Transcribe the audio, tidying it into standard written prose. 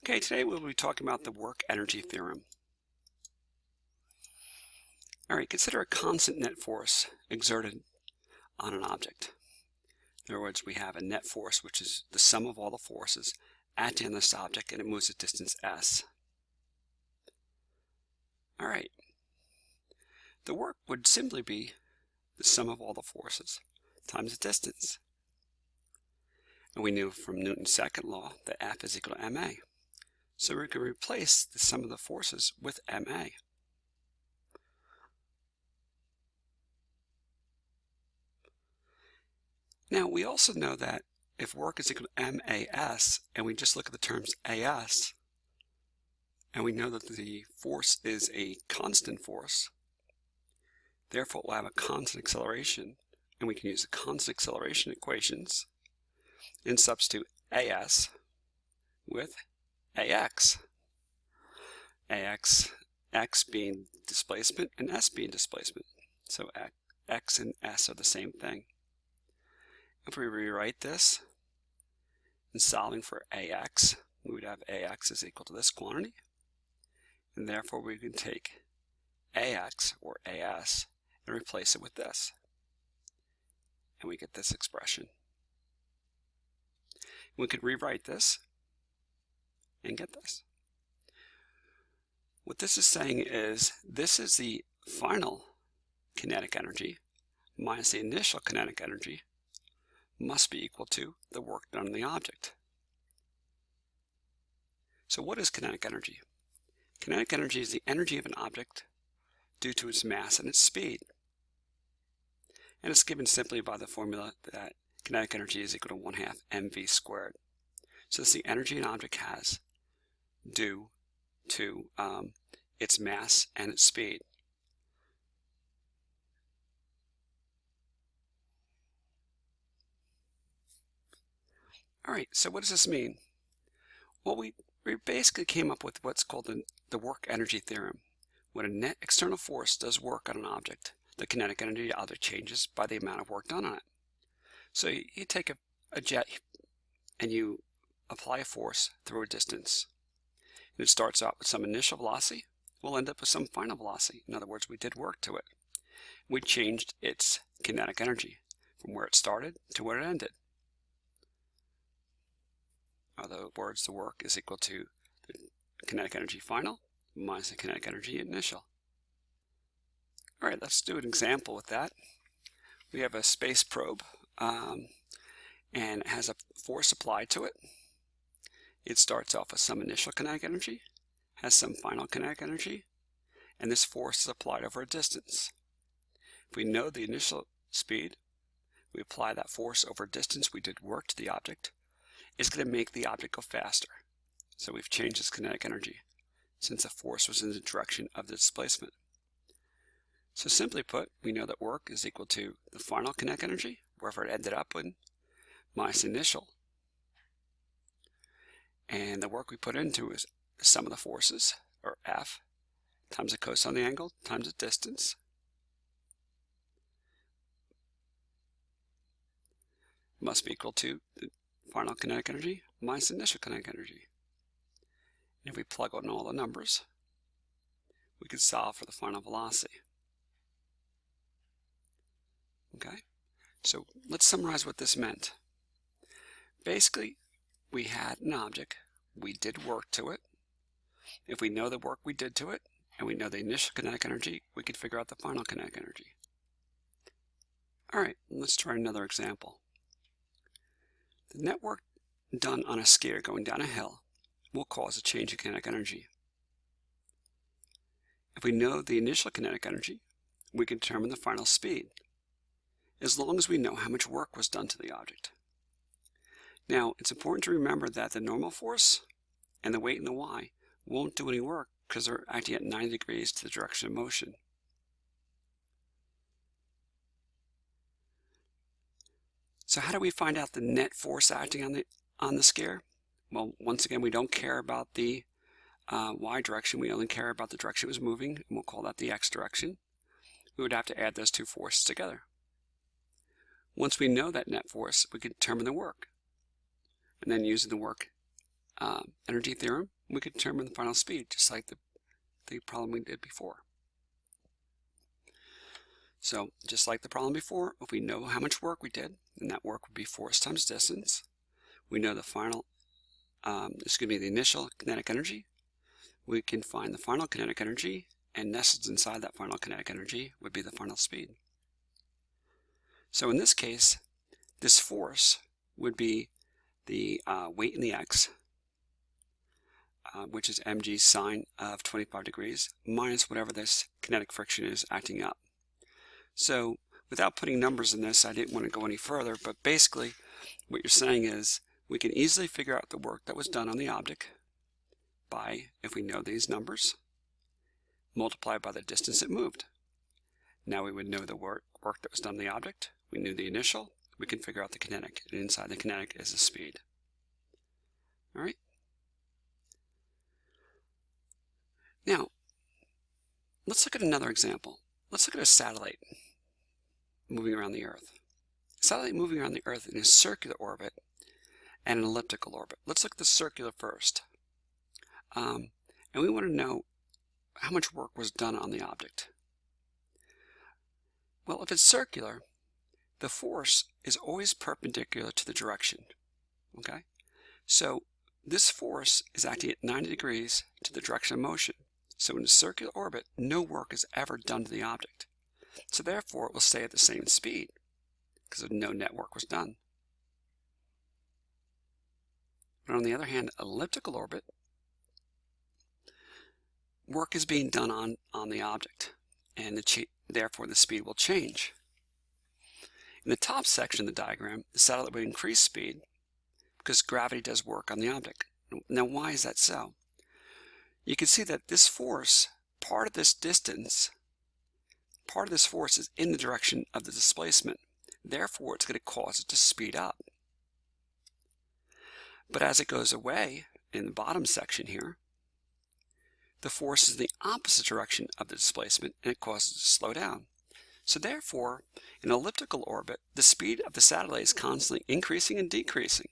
Okay, today we'll be talking about the work-energy theorem. All right, consider a constant net force exerted on an object. In other words, we have a net force, which is the sum of all the forces acting on this object, and it moves a distance s. All right, the work would simply be the sum of all the forces times the distance. And we knew from Newton's second law that F is equal to ma. So we can replace the sum of the forces with ma. Now we also know that if work is equal to mas, and we just look at the terms as, and we know that the force is a constant force, therefore we'll have a constant acceleration, and we can use the constant acceleration equations and substitute as with ax. X being displacement and s being displacement. So x and s are the same thing. If we rewrite this in solving for ax, we would have ax is equal to this quantity, and therefore we can take ax or as and replace it with this, and we get this expression. We could rewrite this and get this. What this is saying is this is the final kinetic energy minus the initial kinetic energy must be equal to the work done on the object. So what is kinetic energy? Kinetic energy is the energy of an object due to its mass and its speed. And it's given simply by the formula that kinetic energy is equal to 1/2 mv squared. So it's the energy an object has due to its mass and its speed. All right, so what does this mean? Well, we basically came up with what's called the work-energy theorem. When a net external force does work on an object, the kinetic energy of the object changes by the amount of work done on it. So you take a jet and you apply a force through a distance. And it starts out with some initial velocity. We'll end up with some final velocity. In other words, we did work to it. We changed its kinetic energy from where it started to where it ended. In other words, the work is equal to the kinetic energy final minus the kinetic energy initial. All right, let's do an example with that. We have a space probe, and it has a force applied to it. It starts off with some initial kinetic energy, has some final kinetic energy, and this force is applied over a distance. If we know the initial speed, we apply that force over a distance we did work to the object. It's going to make the object go faster. So we've changed its kinetic energy since the force was in the direction of the displacement. So simply put, we know that work is equal to the final kinetic energy, wherever it ended up in, minus the initial. And the work we put into is the sum of the forces, or F, times the cosine of the angle, times the distance. Must be equal to the final kinetic energy minus the initial kinetic energy. And if we plug in all the numbers, we can solve for the final velocity. Okay, so let's summarize what this meant. Basically, we had an object, we did work to it. If we know the work we did to it, and we know the initial kinetic energy, we could figure out the final kinetic energy. All right, let's try another example. The net work done on a skier going down a hill will cause a change in kinetic energy. If we know the initial kinetic energy, we can determine the final speed, as long as we know how much work was done to the object. Now, it's important to remember that the normal force and the weight in the y won't do any work because they're acting at 90 degrees to the direction of motion. So how do we find out the net force acting on the skier? Well, once again, we don't care about the y direction. We only care about the direction it was moving, and we'll call that the x direction. We would have to add those two forces together. Once we know that net force, we can determine the work. And then using the work energy theorem, we could determine the final speed, just like the problem we did before. So just like the problem before, if we know how much work we did, and that work would be force times distance, we know the final, the initial kinetic energy, we can find the final kinetic energy, and nestled inside that final kinetic energy would be the final speed. So in this case, this force would be the weight in the x, which is mg sine of 25 degrees, minus whatever this kinetic friction is acting up. So without putting numbers in this, I didn't want to go any further, but basically what you're saying is we can easily figure out the work that was done on the object by, if we know these numbers, multiplied by the distance it moved. Now we would know the work that was done on the object. We knew the initial. We can figure out the kinetic, and inside the kinetic is the speed. All right. Now, let's look at another example. Let's look at a satellite moving around the Earth. A satellite moving around the Earth in a circular orbit and an elliptical orbit. Let's look at the circular first. And we want to know how much work was done on the object. Well, if it's circular, the force is always perpendicular to the direction. Okay? So this force is acting at 90 degrees to the direction of motion. So in a circular orbit, no work is ever done to the object. So therefore, it will stay at the same speed because no net work was done. But on the other hand, elliptical orbit, work is being done on the object, and therefore the speed will change. In the top section of the diagram, the satellite would increase speed because gravity does work on the object. Now, why is that so? You can see that this force, part of this distance, part of this force is in the direction of the displacement. Therefore, it's going to cause it to speed up. But as it goes away, in the bottom section here, the force is in the opposite direction of the displacement, and it causes it to slow down. So therefore, in an elliptical orbit, the speed of the satellite is constantly increasing and decreasing.